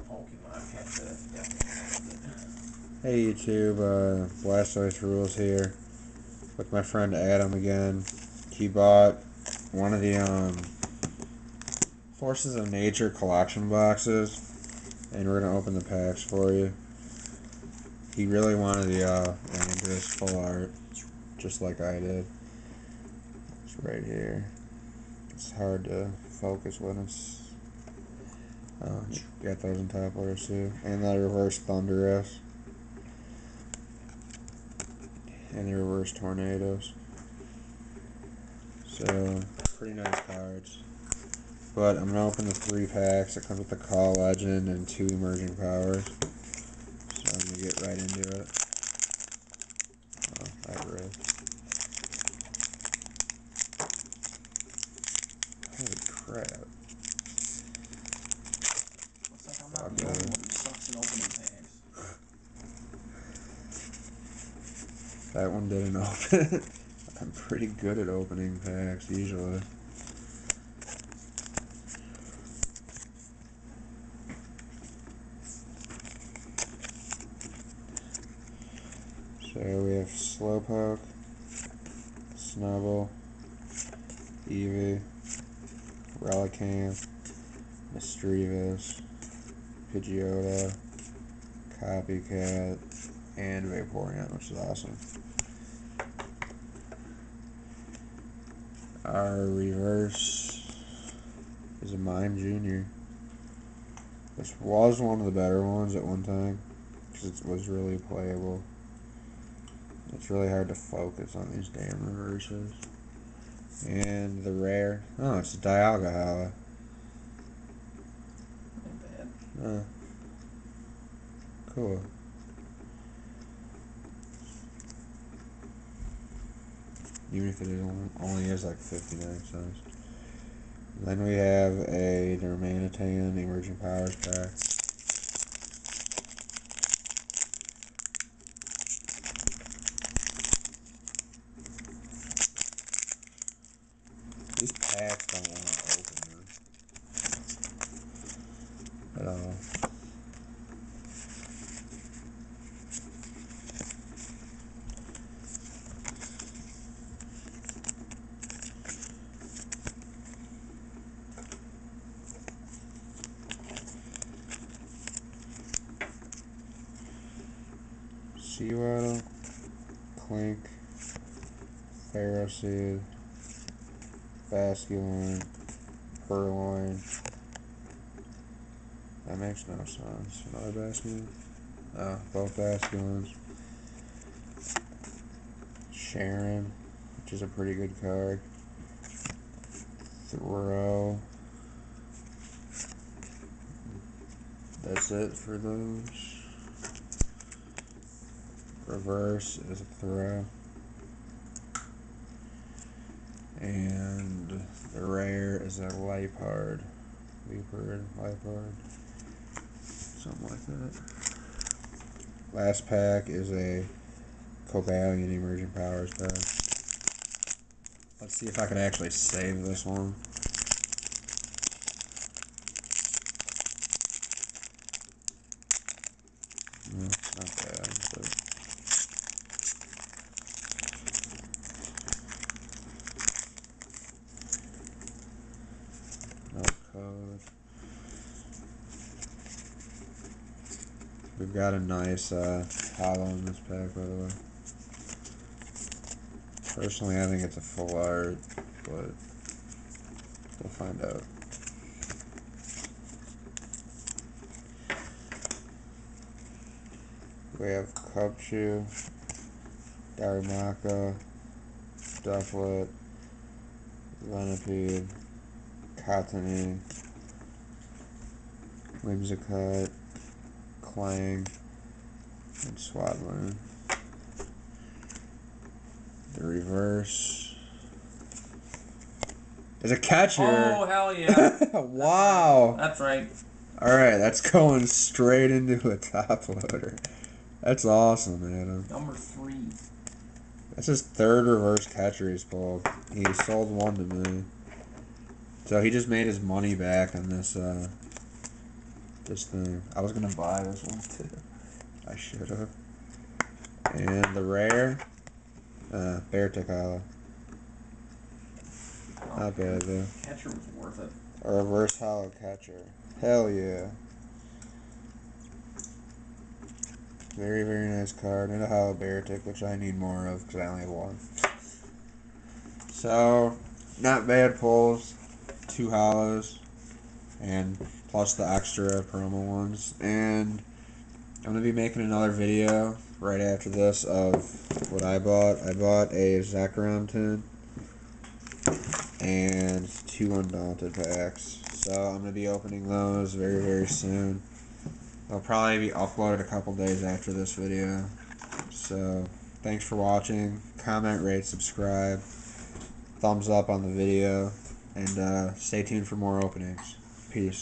Pokemon catcher. Definitely. Hey YouTube, Blastoise Rules here with my friend Adam again. He bought one of the Forces of Nature collection boxes, and we're gonna open the packs for you. He really wanted the Landorus full art, just like I did. It's right here. It's hard to focus when it's. Got those in top layers too, and the reverse Thundurus. And the reverse Tornadoes. So, pretty nice cards. But I'm going to open the 3 packs. It comes with the Call Legend and 2 Emerging Powers. So I'm going to get right into it. Oh, I read. Holy crap. Looks like I'm not the only one who sucks at opening packs. That one didn't open. I'm pretty good at opening packs, usually. So we have Slowpoke, Snubbull, Eevee, Relicanth, Misdreavus, Pidgeotto, Copycat, and Vaporeon, which is awesome. Our reverse is a Mime Jr. This was one of the better ones at one time because it was really playable. It's really hard to focus on these damn reverses. And the rare, oh, it's a Dialga Hala. Not bad. Cool. Even if it only is like 59 cents. Then we have a Darmanitan Emerging Powers pack. These packs don't want to open them at all. Seawaddle, Clink, Ferroseed, Basculin, Purloin. That makes no sense. Another Basculin? Oh, both Basculins. Sharon, which is a pretty good card. Throw. That's it for those. Reverse is a Throw. And the rare is a Liepard. Liepard. Something like that. Last pack is a Cobalion Emerging Powers pack. Let's see if I can actually save this one. Not bad, but no code. We've got a nice holo in this pack, by the way. Personally, I think it's a full art, but we'll find out. We have Cubchoo, Darumaka, Dufflet, Venipede, Cottonee, Whimsicott, Clang, and Swadloon. The reverse is a catcher. Oh, hell yeah. Wow. That's right. Alright, that's going straight into a top loader. That's awesome, Adam. Number 3. That's his 3rd reverse catcher he's pulled. He sold one to me. So he just made his money back on this this thing. I was gonna buy this one too. I should have. And the rare, Beartic Hollow. Not bad though. Catcher was worth it. A reverse hollow catcher. Hell yeah. Very, very nice card. And a hollow Beartic, which I need more of because I only have one. So, not bad pulls. 2 hollows. And plus the extra promo ones. And I'm going to be making another video right after this of what I bought. I bought a Zekrom tin and 2 Undaunted packs. So I'm going to be opening those very, very soon. They'll probably be uploaded a couple days after this video. So thanks for watching. Comment, rate, subscribe. Thumbs up on the video. And stay tuned for more openings. Peace.